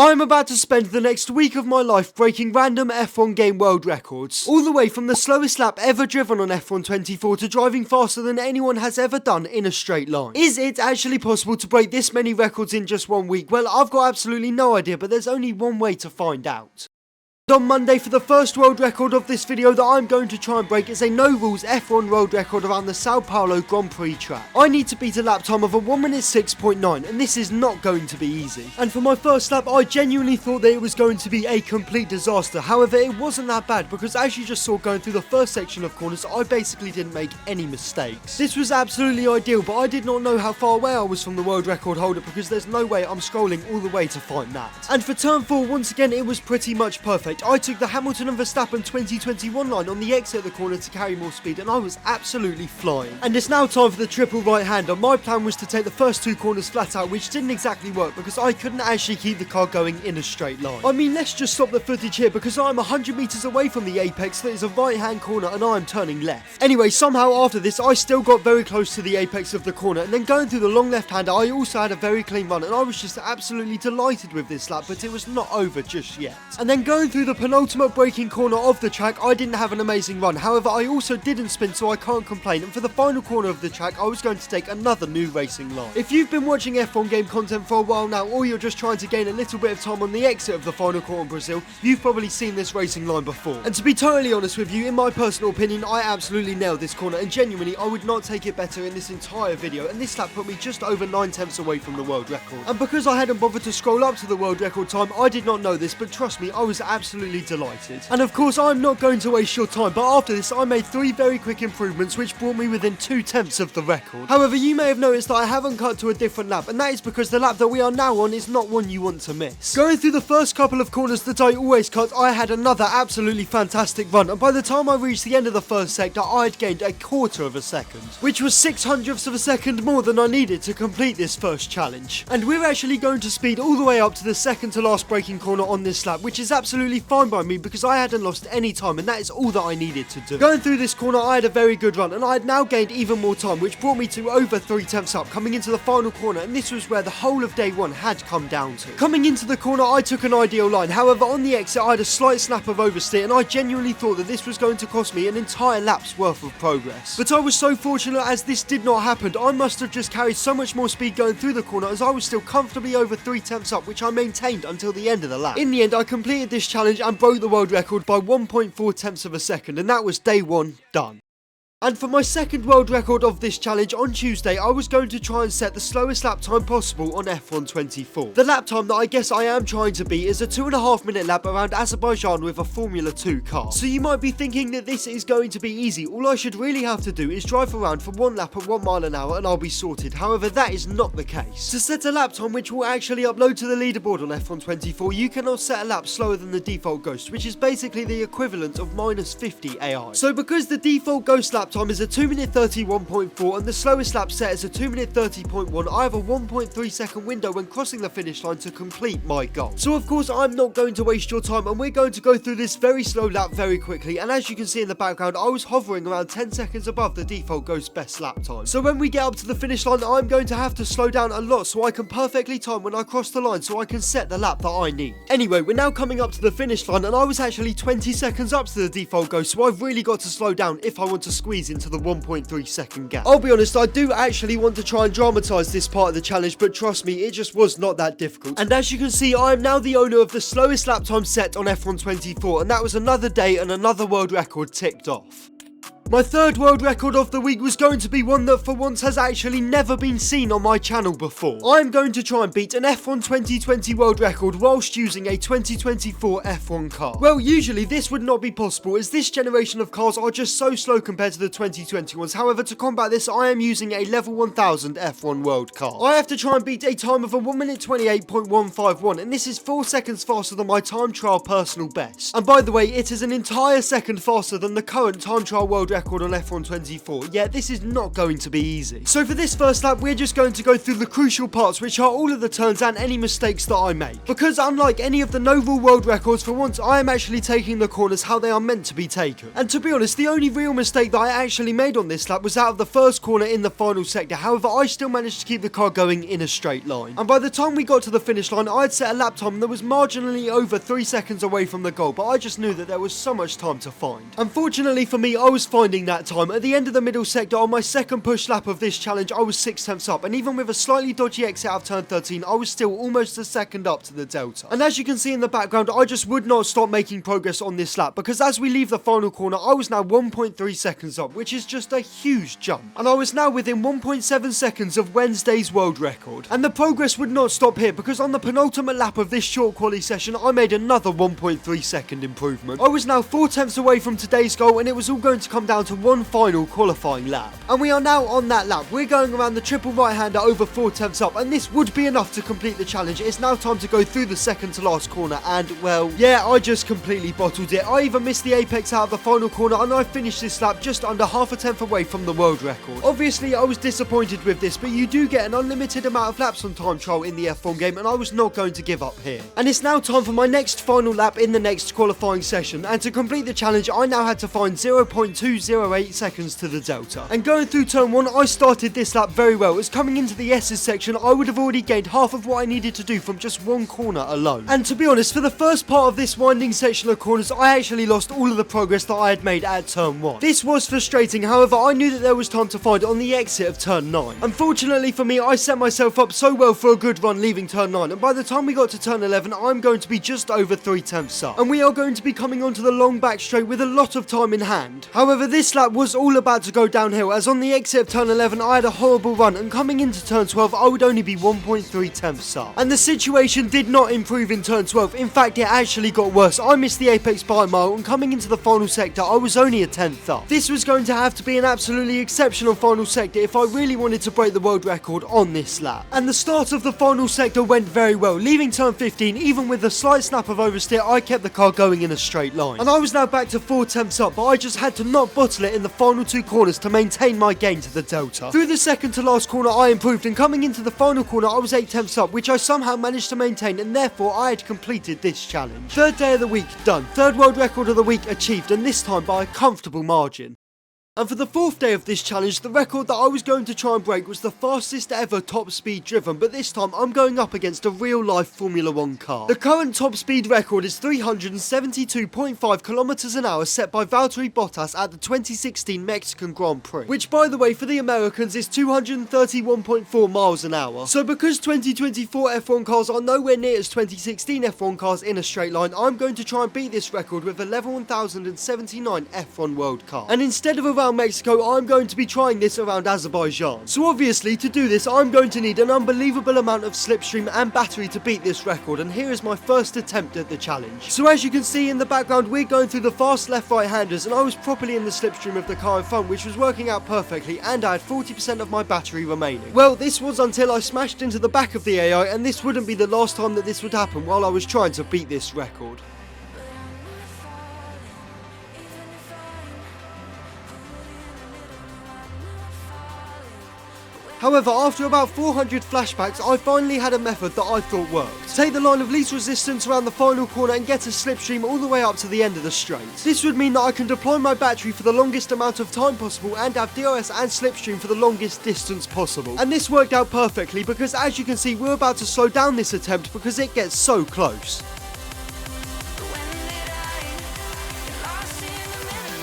I'm about to spend the next week of my life breaking random F1 game world records, all the way from the slowest lap ever driven on F1 24 to driving faster than anyone has ever done in a straight line. Is it actually possible to break this many records in just 1 week? Well, I've got absolutely no idea, but there's only one way to find out. On Monday, for the first world record of this video that I'm going to try and break, is a no-rules F1 world record around the Sao Paulo Grand Prix track. I need to beat a lap time of a 1 minute 6.9, and this is not going to be easy. And for my first lap, I genuinely thought that it was going to be a complete disaster. However, it wasn't that bad, because as you just saw going through the first section of corners, I basically didn't make any mistakes. This was absolutely ideal, but I did not know how far away I was from the world record holder, because there's no way I'm scrolling all the way to find that. And for turn 4, once again, it was pretty much perfect. I took the Hamilton and Verstappen 2021 line on the exit of the corner to carry more speed, and I was absolutely flying. And it's now time for the triple right-hander. My plan was to take the first 2 corners flat out, which didn't exactly work because I couldn't actually keep the car going in a straight line. I mean, let's just stop the footage here because I'm 100 meters away from the apex. That is a right-hand corner and I'm turning left. Anyway, somehow after this, I still got very close to the apex of the corner, and then going through the long left-hander, I also had a very clean run, and I was just absolutely delighted with this lap, but it was not over just yet. And then going through the penultimate braking corner of the track, I didn't have an amazing run. However, I also didn't spin, so I can't complain. And for the final corner of the track, I was going to take another new racing line. If you've been watching F1 game content for a while now, or you're just trying to gain a little bit of time on the exit of the final corner in Brazil, you've probably seen this racing line before. And to be totally honest with you, in my personal opinion, I absolutely nailed this corner, and genuinely, I would not take it better in this entire video, and this lap put me just over 9/10 away from the world record. And because I hadn't bothered to scroll up to the world record time, I did not know this, but trust me, I was absolutely delighted. And of course, I'm not going to waste your time, but after this, I made 3 very quick improvements, which brought me within 2/10 of the record. However, you may have noticed that I haven't cut to a different lap, and that is because the lap that we are now on is not one you want to miss. Going through the first couple of corners that I always cut, I had another absolutely fantastic run, and by the time I reached the end of the first sector, I had gained 1/4 of a second, which was 6/100ths of a second more than I needed to complete this first challenge. And we're actually going to speed all the way up to the second to last braking corner on this lap, which is absolutely fine by me because I hadn't lost any time, and that is all that I needed to do. Going through this corner, I had a very good run, and I had now gained even more time, which brought me to over 3/10 up coming into the final corner, and this was where the whole of day 1 had come down to. Coming into the corner, I took an ideal line. However, on the exit, I had a slight snap of oversteer, and I genuinely thought that this was going to cost me an entire lap's worth of progress. But I was so fortunate as this did not happen. I must have just carried so much more speed going through the corner as I was still comfortably over 3/10 up, which I maintained until the end of the lap. In the end, I completed this challenge and broke the world record by 1.4 of a second, and that was day 1 done. And for my second world record of this challenge on Tuesday, I was going to try and set the slowest lap time possible on F1 24. The lap time that I guess I am trying to beat is a 2.5 minute lap around Azerbaijan with a Formula 2 car. So you might be thinking that this is going to be easy. All I should really have to do is drive around for 1 lap at 1 mile an hour and I'll be sorted. However, that is not the case. To set a lap time which will actually upload to the leaderboard on F1 24, you cannot set a lap slower than the default ghost, which is basically the equivalent of -50 AI. So because the default ghost lap time is a 2 minute 31.4 and the slowest lap set is a 2 minute 30.1, I have a 1.3 second window when crossing the finish line to complete my goal. So of course I'm not going to waste your time, and we're going to go through this very slow lap very quickly, and as you can see in the background, I was hovering around 10 seconds above the default ghost best lap time. So when we get up to the finish line, I'm going to have to slow down a lot so I can perfectly time when I cross the line so I can set the lap that I need. Anyway, we're now coming up to the finish line, and I was actually 20 seconds up to the default ghost, so I've really got to slow down if I want to squeeze into the 1.3 second gap. I'll be honest, I do actually want to try and dramatise this part of the challenge, but trust me, it just was not that difficult. And as you can see, I am now the owner of the slowest lap time set on F1 24, and that was another day and another world record ticked off. My third world record of the week was going to be one that for once has actually never been seen on my channel before. I'm going to try and beat an F1 2020 world record whilst using a 2024 F1 car. Well, usually this would not be possible as this generation of cars are just so slow compared to the 2020 ones. However, to combat this, I am using a level 1000 F1 world car. I have to try and beat a time of a 1 minute 28.151, and this is 4 seconds faster than my time trial personal best. And by the way, it is an entire second faster than the current time trial world record record on F1 24. Yeah, this is not going to be easy. So for this first lap, we're just going to go through the crucial parts, which are all of the turns and any mistakes that I make. Because unlike any of the no-rule world records, for once I am actually taking the corners how they are meant to be taken. And to be honest, the only real mistake that I actually made on this lap was out of the first corner in the final sector. However, I still managed to keep the car going in a straight line. And by the time we got to the finish line, I had set a lap time that was marginally over 3 seconds away from the goal, but I just knew that there was so much time to find. Unfortunately for me, I was finding that time. At the end of the middle sector on my second push lap of this challenge, I was 6 tenths up, and even with a slightly dodgy exit out of turn 13, I was still almost a second up to the delta. And as you can see in the background, I just would not stop making progress on this lap, because as we leave the final corner, I was now 1.3 seconds up, which is just a huge jump. And I was now within 1.7 seconds of Wednesday's world record. And the progress would not stop here, because on the penultimate lap of this short quali session, I made another 1.3 second improvement. I was now 4 tenths away from today's goal, and it was all going to come down to one final qualifying lap. And we are now on that lap. We're going around the triple right-hander over 4 tenths up, and this would be enough to complete the challenge. It's now time to go through the second to last corner, and well, yeah, I just completely bottled it. I even missed the apex out of the final corner, and I finished this lap just under half a tenth away from the world record. Obviously, I was disappointed with this, but you do get an unlimited amount of laps on time trial in the F1 game, and I was not going to give up here. And it's now time for my next final lap in the next qualifying session, and to complete the challenge, I now had to find 0.208 seconds to the delta. And going through turn 1, I started this lap very well, as coming into the S's section, I would have already gained half of what I needed to do from just one corner alone. And to be honest, for the first part of this winding section of corners, I actually lost all of the progress that I had made at turn 1. This was frustrating, however, I knew that there was time to find on the exit of turn 9. Unfortunately for me, I set myself up so well for a good run leaving turn 9, and by the time we got to turn 11, I'm going to be just over 3 tenths up. And we are going to be coming onto the long back straight with a lot of time in hand. However, this lap was all about to go downhill, as on the exit of turn 11, I had a horrible run, and coming into turn 12, I would only be 1.3 tenths up. And the situation did not improve in turn 12. In fact, it actually got worse. I missed the apex by a mile, and coming into the final sector, I was only a tenth up. This was going to have to be an absolutely exceptional final sector if I really wanted to break the world record on this lap. And the start of the final sector went very well. Leaving turn 15, even with a slight snap of oversteer, I kept the car going in a straight line. And I was now back to 4 tenths up, but I just had to not bottle it in the final 2 corners to maintain my gain to the delta. Through the second to last corner, I improved, and coming into the final corner, I was 8 tenths up, which I somehow managed to maintain, and therefore I had completed this challenge. Third day of the week done. Third world record of the week achieved, and this time by a comfortable margin. And for the fourth day of this challenge, the record that I was going to try and break was the fastest ever top speed driven, but this time I'm going up against a real life Formula 1 car. The current top speed record is 372.5 kilometers an hour set by Valtteri Bottas at the 2016 Mexican Grand Prix, which by the way for the Americans is 231.4 miles an hour. So because 2024 F1 cars are nowhere near as 2016 F1 cars in a straight line, I'm going to try and beat this record with a level 1079 F1 world car. And instead of around Mexico, I'm going to be trying this around Azerbaijan. So obviously to do this, I'm going to need an unbelievable amount of slipstream and battery to beat this record, and here is my first attempt at the challenge. So as you can see in the background, we're going through the fast left right handers, and I was properly in the slipstream of the car in front, which was working out perfectly, and I had 40% of my battery remaining. Well, this was until I smashed into the back of the AI, and this wouldn't be the last time that this would happen while I was trying to beat this record. However, after about 400 flashbacks, I finally had a method that I thought worked. Take the line of least resistance around the final corner and get a slipstream all the way up to the end of the straight. This would mean that I can deploy my battery for the longest amount of time possible and have DRS and slipstream for the longest distance possible. And this worked out perfectly because as you can see, we're about to slow down this attempt because it gets so close.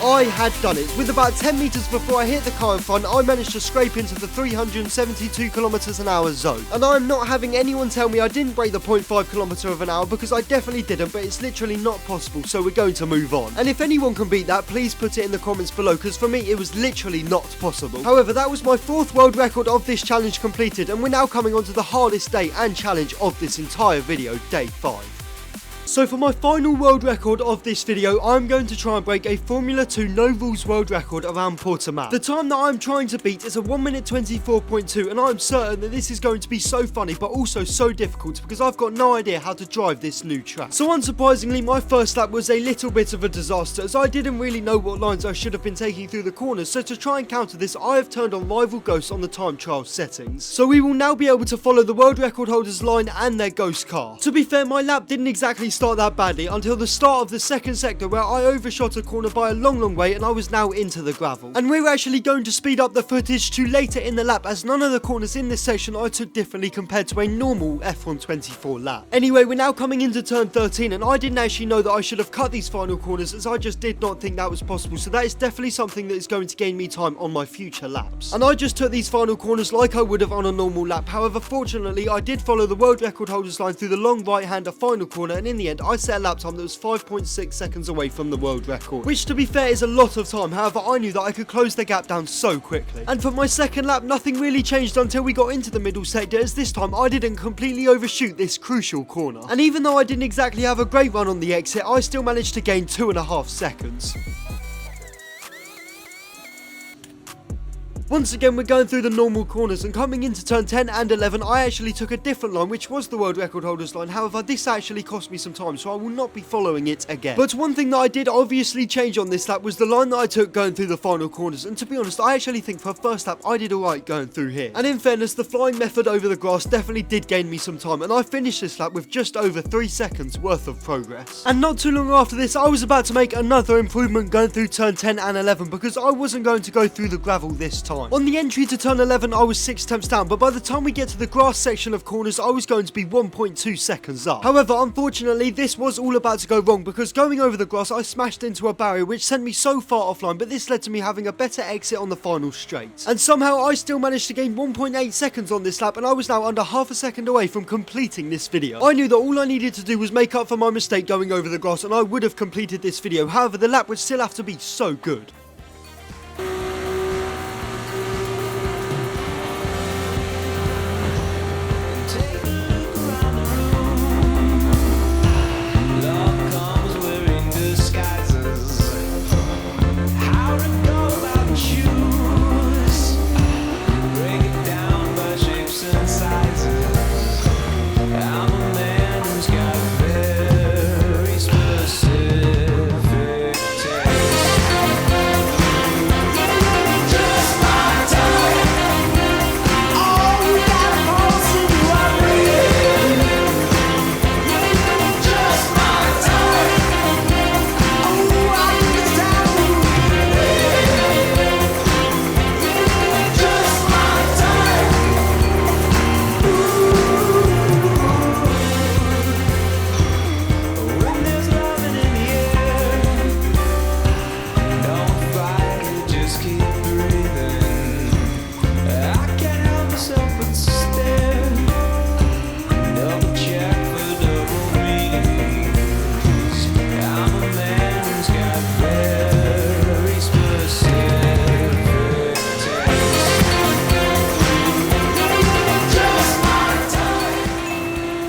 I had done it. With about 10 metres before I hit the car in front, I managed to scrape into the 372 kilometers an hour zone. And I'm not having anyone tell me I didn't break the 0.5 kilometer of an hour, because I definitely didn't, but it's literally not possible, so we're going to move on. And if anyone can beat that, please put it in the comments below, because for me it was literally not possible. However, that was my 4th world record of this challenge completed, and we're now coming on to the hardest day and challenge of this entire video, day 5. So for my final world record of this video, I'm going to try and break a Formula 2 no rules world record around Portimao. The time that I'm trying to beat is a 1 minute 24.2, and I'm certain that this is going to be so funny but also so difficult because I've got no idea how to drive this new track. So unsurprisingly, my first lap was a little bit of a disaster as I didn't really know what lines I should have been taking through the corners, so to try and counter this, I have turned on rival ghosts on the time trial settings. So we will now be able to follow the world record holders line and their ghost car. To be fair, my lap didn't exactly start that badly until the start of the second sector where I overshot a corner by a long way and I was now into the gravel. And we're actually going to speed up the footage to later in the lap as none of the corners in this section I took differently compared to a normal F1 24 lap. Anyway, we're now coming into turn 13 and I didn't actually know that I should have cut these final corners as I just did not think that was possible, so that is definitely something that is going to gain me time on my future laps. And I just took these final corners like I would have on a normal lap. However, fortunately I did follow the world record holders line through the long right-hander final corner, and in the end I set a lap time that was 5.6 seconds away from the world record, which to be fair is a lot of time. However, I knew that I could close the gap down so quickly. And for my second lap, nothing really changed until we got into the middle sector, as this time I didn't completely overshoot this crucial corner. And even though I didn't exactly have a great run on the exit, I still managed to gain 2.5 seconds. Once again, we're going through the normal corners, and coming into turn 10 and 11, I actually took a different line, which was the world record holders line. However, this actually cost me some time, so I will not be following it again. But one thing that I did obviously change on this lap was the line that I took going through the final corners, and to be honest, I actually think for a first lap, I did alright going through here. And in fairness, the flying method over the grass definitely did gain me some time, and I finished this lap with just over 3 seconds worth of progress. And not too long after this, I was about to make another improvement going through turn 10 and 11, because I wasn't going to go through the gravel this time. On the entry to turn 11, I was 6 tenths down, but by the time we get to the grass section of corners, I was going to be 1.2 seconds up. However, unfortunately, this was all about to go wrong, because going over the grass, I smashed into a barrier, which sent me so far offline, but this led to me having a better exit on the final straight. And somehow, I still managed to gain 1.8 seconds on this lap, and I was now under half a second away from completing this video. I knew that all I needed to do was make up for my mistake going over the grass, and I would have completed this video. However, the lap would still have to be so good.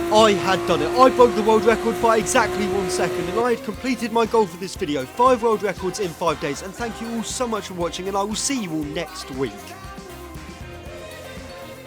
I had done it. I broke the world record by exactly 1 second, and I had completed my goal for this video, 5 world records in 5 days. And thank you all so much for watching, and I will see you all next week.